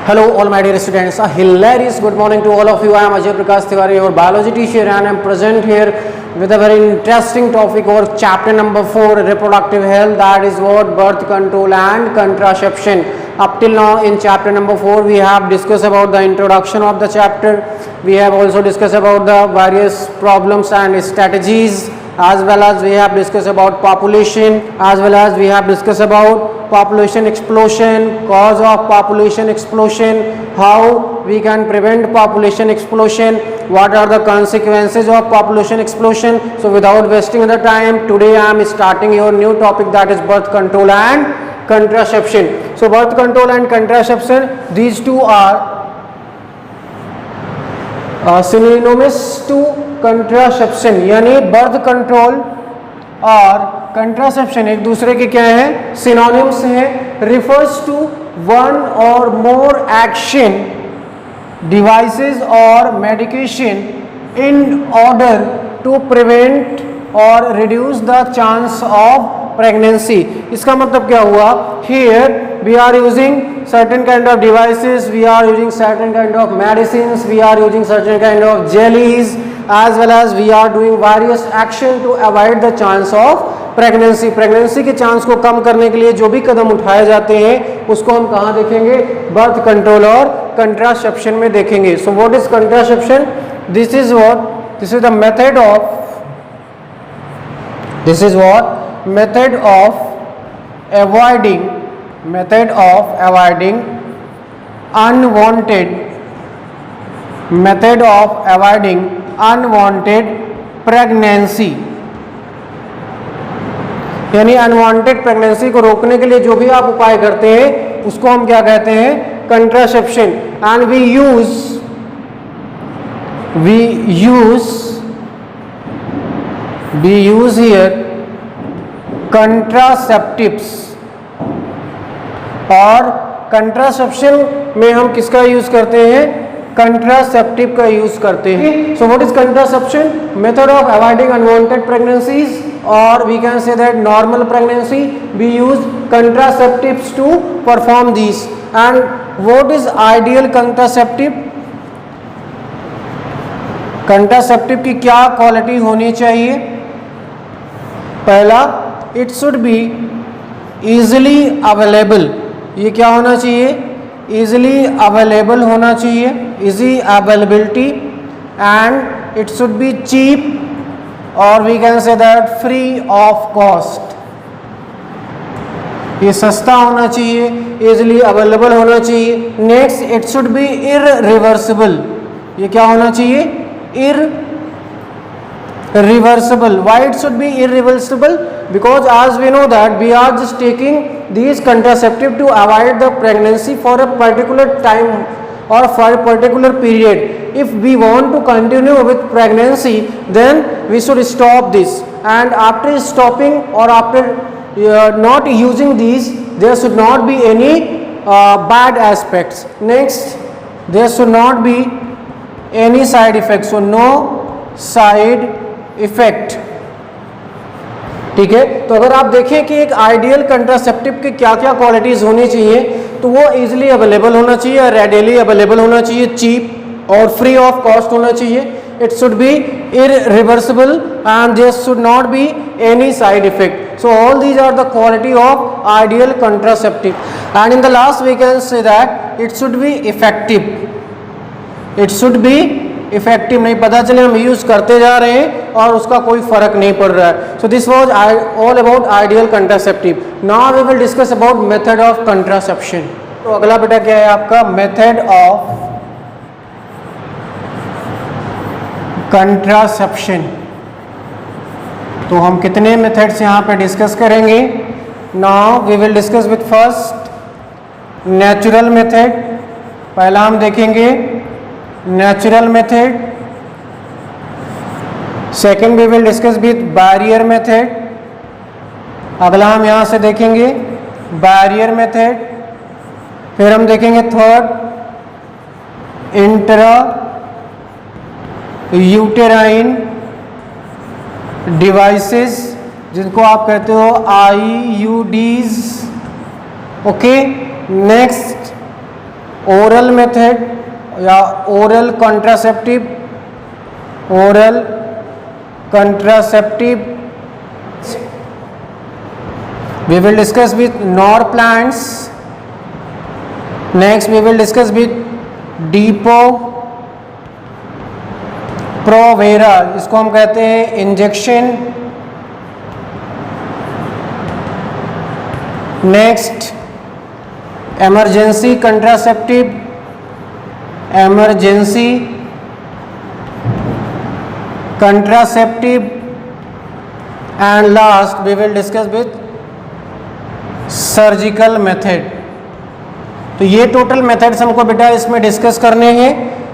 Hello all my dear students, a hilarious good morning to all of you. I am Ajay Prakash Tiwari, your biology teacher, and I am present here with a very interesting topic or chapter number 4, reproductive health, that is what birth control and contraception. Up till now in chapter number 4 we have discussed about the introduction of the chapter. We have also discussed about the various problems and strategies, as well as we have discussed about population, as well as we have discussed about population explosion, cause of population explosion, how we can prevent population explosion, what are the consequences of population explosion. So without wasting the time, today I am starting your new topic, that is birth control and contraception. So birth control and contraception, these two are synonymous to contraception, यानी birth control और contraception एक दूसरे के क्या है, synonyms है. Refers to one और more action, devices और medication in order to prevent और reduce the chance of pregnancy. इसका मतलब क्या हुआ, here we are using certain kind of devices, we are using certain kind of medicines, we are using certain kind of jellies, as well as we are doing various action to avoid the chance of pregnancy. Pregnancy के chance को कम करने के लिए जो भी कदम उठाए जाते हैं उसको हम कहाँ देखेंगे, बर्थ कंट्रोल और कंट्रासेप्शन में देखेंगे. सो what is contraception? This is the method of avoiding unwanted pregnancy. यानी अनवांटेड प्रेगनेंसी को रोकने के लिए जो भी आप उपाय करते हैं उसको हम क्या कहते हैं, contraception. And we use here contraceptives. और कंट्रासेप्शन में हम किसका यूज करते हैं, कंट्रासेप्टिव का यूज करते हैं. So what is contraception? Method of avoiding unwanted pregnancies, और we can say that normal pregnancy. We use contraceptives to perform this. And what is ideal contraceptive? Contraceptive की क्या क्वालिटी होनी चाहिए? पहला, it should be easily available. ये क्या होना चाहिए, इजिली अवेलेबल होना चाहिए, easy availability. And it should be cheap, और we can say that free of cost. ये सस्ता होना चाहिए, इजिली अवेलेबल होना चाहिए. Next, it should be irreversible. ये क्या होना चाहिए, irreversible. Why it should be irreversible? Because as we know that we are just taking these contraceptive to avoid the pregnancy for a particular time or for a particular period. If we want to continue with pregnancy, then we should stop this, and after stopping or after not using these, there should not be any bad aspects. Next, there should not be any side effects, so no side effect. ठीक है. तो अगर आप देखें कि एक ideal contraceptive की क्या क्या क्वालिटीज होनी चाहिए, तो वो इजीली अवेलेबल होना चाहिए, रेडिली अवेलेबल होना चाहिए, चीप और फ्री ऑफ कॉस्ट होना चाहिए. It should be irreversible and there should not be any side effect. So all these are the quality of ideal contraceptive. And in the last we can say that it should be effective. It should be effective. नहीं पता चले हम use करते जा रहे हैं और उसका कोई फर्क नहीं पड़ रहा है. So this was all about ideal contraceptive. Now we will discuss about method of contraception. तो अगला बेटा क्या है आपका, मेथड ऑफ कंट्रासेप्शन. तो हम कितने मेथड्स यहाँ पे डिस्कस करेंगे. Now we will discuss with first natural method. पहला हम देखेंगे natural method. Second we will discuss with barrier method. अगला हम यहाँ से देखेंगे बैरियर मेथड. फिर हम देखेंगे थर्ड इंट्रा यूटेराइन डिवाइसेस, जिनको आप कहते हो IUDs. Okay. Next oral method या oral contraceptive, oral contraceptive. We will discuss with Norplans. Next we will discuss with Depo-Provera, इसको हम कहते हैं injection. Next emergency contraceptive, emergency contraceptive, and last we will discuss with surgical method. तो ये total methods हमको बेटा इसमें discuss करने हैं.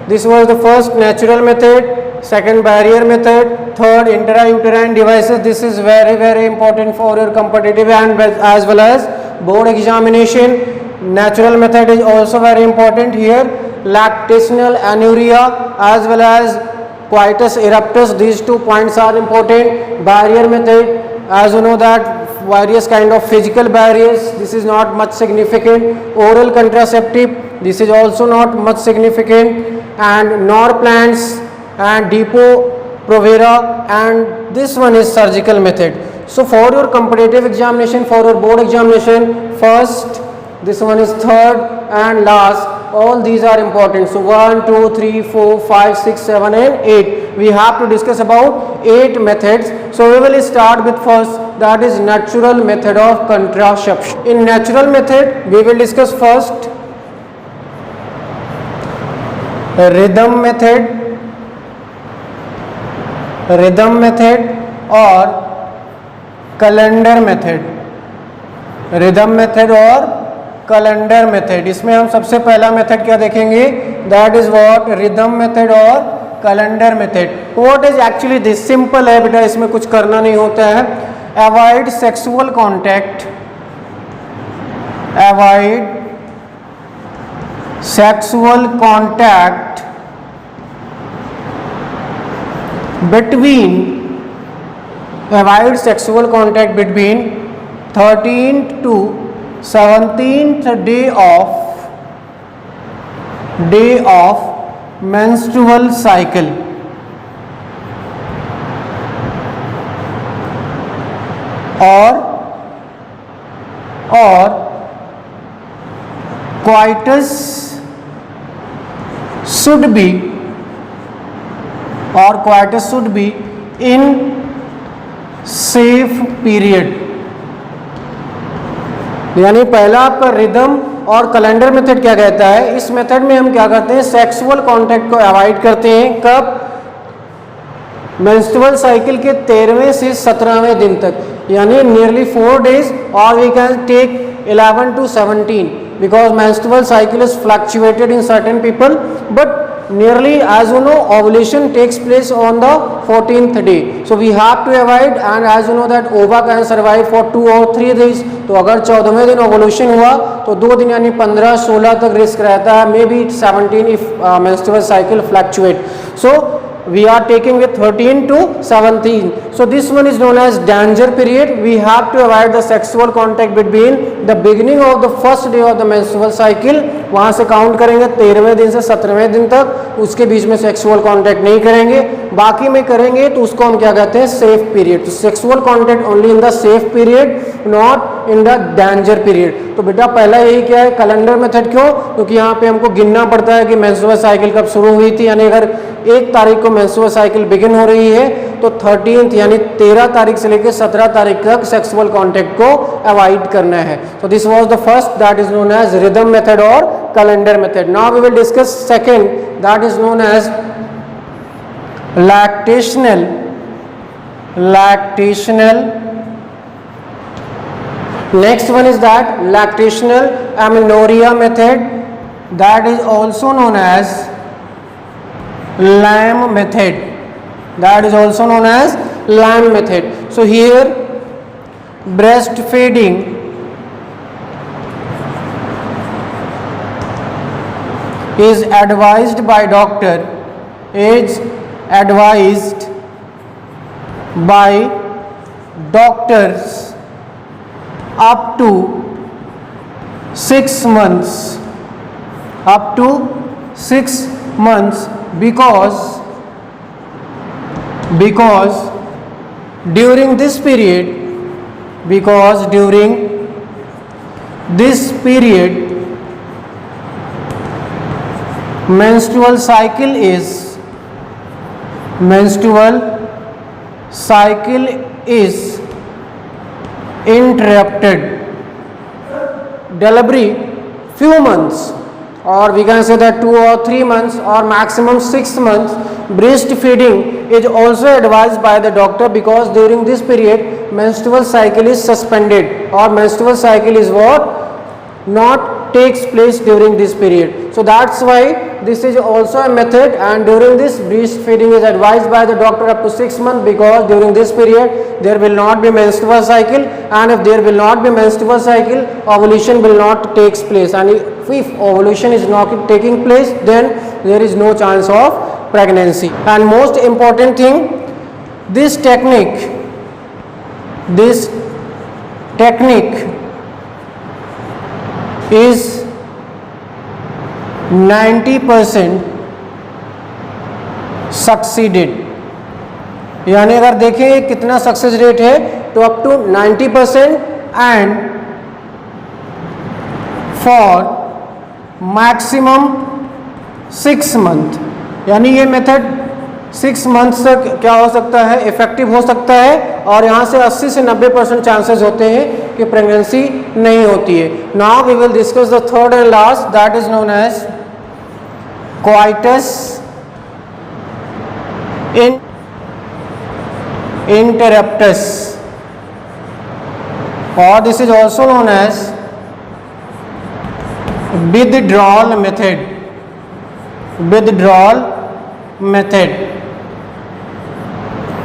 This was the first natural method, second barrier method, third intrauterine devices. This is very very important for your competitive and as well as board examination. Natural method is also very important here. Lactational anuria as well as coitus eruptus, these 2 points are important. Barrier method, as you know that various kind of physical barriers, this is not much significant. Oral contraceptive, this is also not much significant. And Norplans and Depo-Provera, and this one is surgical method. So for your competitive examination, for your board examination, first, this one is third, and last, all these are important. So 1 2 3 4 5 6 7 and 8, we have to discuss about 8 methods. So we will start with first, that is natural method of contraception. In natural method we will discuss first rhythm method, rhythm method or calendar method, rhythm method और calendar method. इसमें हम सबसे पहला method क्या देखेंगे, that is what rhythm method और calendar method. What is actually this, simple है बेटा, इसमें कुछ करना नहीं होता है. Avoid sexual contact, avoid sexual contact between, avoid sexual contact between 13th to 17th day of menstrual cycle. or coitus should be in safe period. यानी पहला आपका रिदम और कैलेंडर मेथड क्या कहता है, इस मेथड में हम क्या करते हैं, सेक्सुअल कांटेक्ट को अवॉइड करते हैं. कब, मेंस्ट्रुअल साइकिल के 13वें से 17वें दिन तक, यानी नियरली 4 days, और we can take 11 to 17 because menstrual cycle is fluctuated in certain people, but nearly, as you know, ovulation takes place on the 14th day. So we have to avoid, and as you know that ova can survive for 2 or 3 days. तो अगर 14वें दिन ovulation हुआ तो 2 दिन यानी 15-16 तक risk रहता है, may be 17 if menstrual cycle fluctuate. So we are taking with 13 to 17. So this one is known as danger period. We have to avoid the sexual contact between the beginning of the first day of the menstrual cycle, वहाँ से count करेंगे 13वें दिन से 17वें दिन तक, उसके बीच में sexual contact नहीं करेंगे. बाकी में करेंगे तो उसको हम क्या कहते हैं, सेफ पीरियड. तो sexual contact only in the safe period, not in the danger period. तो बेटा पहला यही क्या है, कैलेंडर मेथड. क्यों, क्योंकि यहाँ पे हमको गिनना पड़ता है कि मेंस्ट्रुअल साइकिल कब शुरू हुई थी. यानी अगर 1 तारीख को मेंस्ट्रुअल साइकिल बिगिन हो रही है तो 13th यानी 13 तारीख से लेकर 17 तारीख तक सेक्सुअल कांटेक्ट को अवॉइड करना है. तो this was the first, that is known as rhythm method और calendar method. Now we will discuss second, that is known as lactational next one is that lactational amenorrhea method, that is also known as LAM method, So here breastfeeding is advised by doctor, up to 6 months up to 6 months because during this period menstrual cycle is interrupted. Delivery few months, or we can say that 2 or 3 months or maximum 6 months, breastfeeding is also advised by the doctor, because during this period menstrual cycle is suspended, or menstrual cycle is what not takes place during this period. So that's why this is also a method, and during this breastfeeding is advised by the doctor up to 6 months, because during this period there will not be menstrual cycle, and if there will not be menstrual cycle, ovulation will not takes place, and if ovulation is not taking place, then there is no chance of pregnancy. And most important thing, this technique is 90% succeeded, यानी अगर देखें कितना success rate है तो up to 90%, and for maximum 6 month, यानी ये method 6 month तक क्या हो सकता है, इफेक्टिव हो सकता है, और यहाँ से 80 से 90% चांसेस होते हैं कि प्रेगनेंसी नहीं होती है. Now we will discuss the third and last, that is known as coitus interruptus, or this is also known as withdrawal method.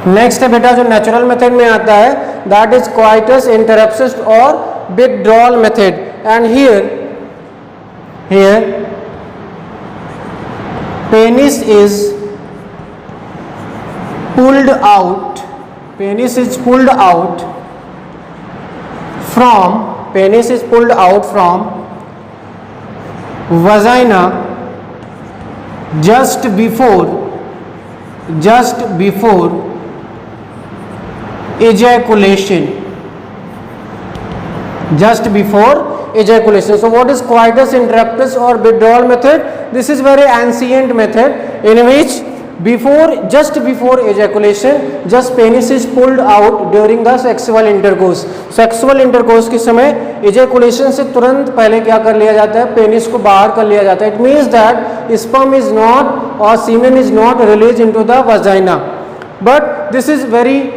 Next है बेटा जो नेचुरल मेथड में आता है, दैट इज coitus interruptus और withdrawal method. And here penis is pulled out from vagina just before ejaculation. So what is coitus interruptus or withdrawal method? This is very ancient method in which just before ejaculation, just penis is pulled out during the sexual intercourse. के समय ejaculation से तुरंत पहले क्या कर लिया जाता है, पेनिस को बाहर कर लिया जाता है. It means that sperm is not or semen is not released into the vagina. But this is very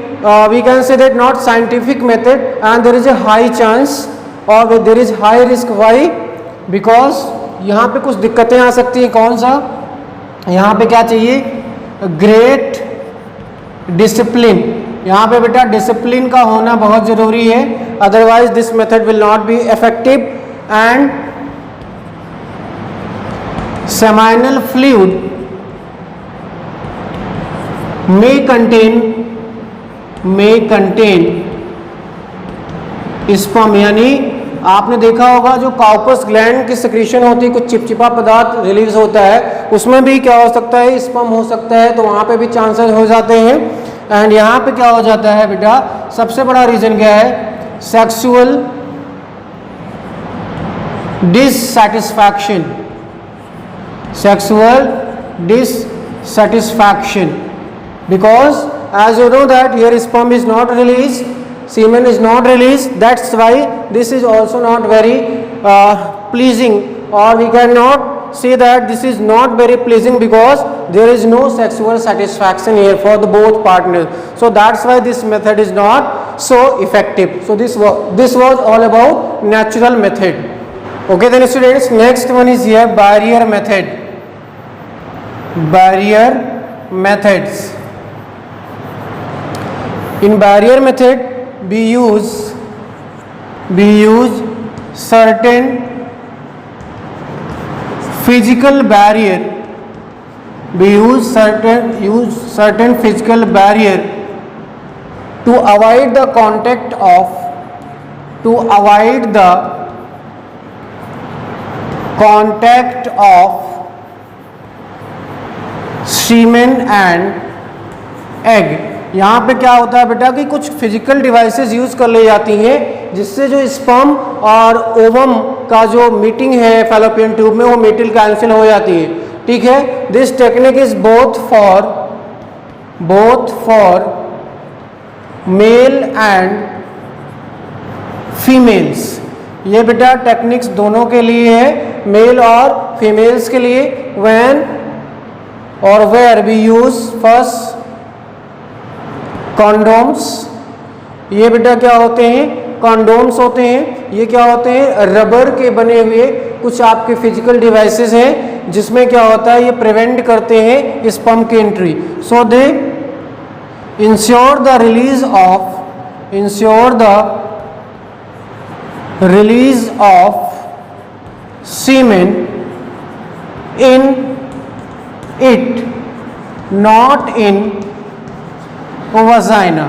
we can say that not scientific method, and there is a high chance or there is high risk. Why? Because यहाँ पे कुछ दिक्कतें आ सकती हैं. कौन सा? यहाँ पे क्या चाहिए, ग्रेट डिसिप्लिन. यहाँ पे बेटा डिसिप्लिन का होना बहुत ज़रूरी है, otherwise this method will not be effective. And seminal fluid may contain sperm, यानी आपने देखा होगा जो काउपस ग्लैंड की सिक्रीशन होती है, कुछ चिपचिपा पदार्थ रिलीज होता है, उसमें भी क्या हो सकता है, स्पर्म हो सकता है, तो वहाँ पे भी चांसेस हो जाते हैं. एंड यहाँ पे क्या हो जाता है बेटा, सबसे बड़ा रीजन क्या है, sexual dissatisfaction. Because as you know that here sperm is not released, semen is not released, that's why this is also not very pleasing, or we cannot say that this is not very pleasing because there is no sexual satisfaction here for the both partners. So that's why this method is not so effective. So this was all about natural method. Okay then students, next one is here barrier methods. In barrier method we use certain physical barrier. We use certain physical barrier to avoid the contact of, to avoid the contact of semen and egg। यहाँ पे क्या होता है बेटा कि कुछ physical devices use कर ली जाती हैं जिससे जो स्पर्म और ओवम का जो मीटिंग है फैलोपियन ट्यूब में वो मीटिंग कैंसिल हो जाती है। ठीक है, this technique is both for male and females. ये बेटा टेक्निक्स दोनों के लिए है, मेल और फीमेल्स के लिए। व्हेन और where we use first condoms. ये बेटा क्या होते हैं, कॉन्डोम्स होते हैं। ये क्या होते हैं, रबर के बने हुए कुछ आपके फिजिकल डिवाइसेस हैं जिसमें क्या होता है ये प्रिवेंट करते हैं स्पर्म की entry. So they ensure the release of semen in it, not in vagina.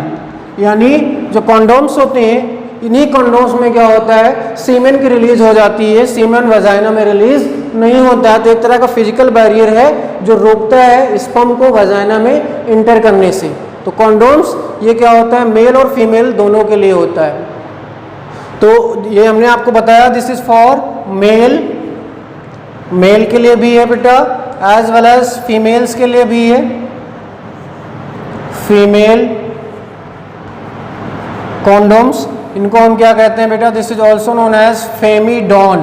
यानी जो कॉन्डोम्स होते हैं इन्हीं कॉन्डोम्स में क्या होता है सीमेन की रिलीज हो जाती है, सीमेन वजाइना में रिलीज नहीं होता है। तो एक तरह का फिजिकल बैरियर है जो रोकता है स्पर्म को वजाइना में इंटर करने से। तो कॉन्डोम्स ये क्या होता है मेल और फीमेल दोनों के लिए होता है। तो ये हमने आपको बताया दिस इज फॉर मेल के लिए भी है बेटा, एज वेल एज फीमेल्स के लिए भी है। फीमेल कॉन्डोम्स, इनको हम क्या कहते हैं बेटा, this is also known as Femidom.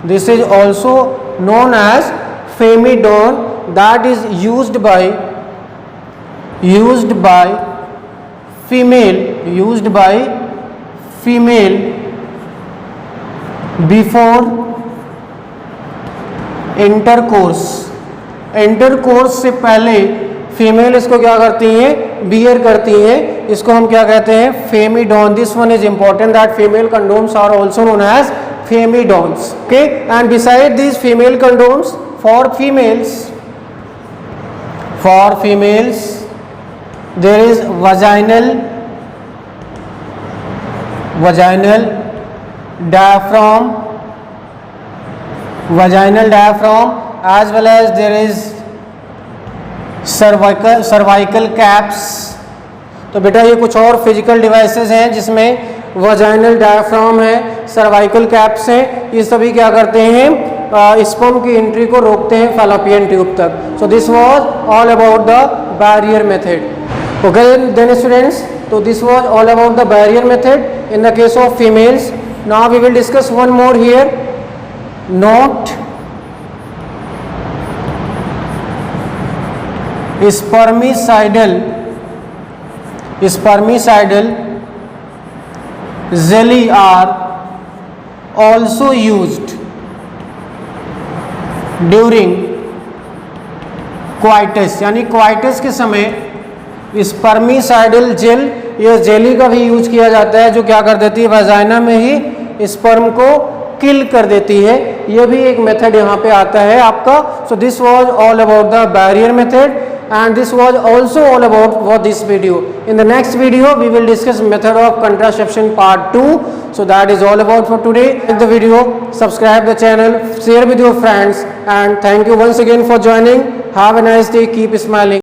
This is also known as Femidom that is used by female before intercourse से पहले फीमेल इसको क्या करती हैं, बियर करती हैं। इसको हम क्या कहते हैं, Femidom. This one is important that female condoms are also known as Femidoms. Okay, and beside these female condoms for females there is vaginal diaphragm as well as there is cervical caps। तो बेटा ये कुछ और physical devices हैं जिसमें vaginal diaphragm है, cervical caps हैं। ये सभी क्या करते हैं स्पर्म की एंट्री को रोकते हैं फैलोपियन ट्यूब तक। So this was all about the barrier method. Okay then students, तो this was all about the barrier method in the case of females. Now we will discuss one more here, note spermicidal jelly are also used during coitus। यानी coitus के समय spermicidal jail, ये jelly का भी use किया जाता है जो क्या कर देती है वजाइना में ही स्पर्म को किल कर देती है। ये भी एक मेथड यहाँ पे आता है आपका। सो this was all about the barrier method and this was also all about for this video. In the next video we will discuss method of contraception part 2. So that is all about for today. Like the video, subscribe the channel, share with your friends, and thank you once again for joining. Have a nice day, keep smiling.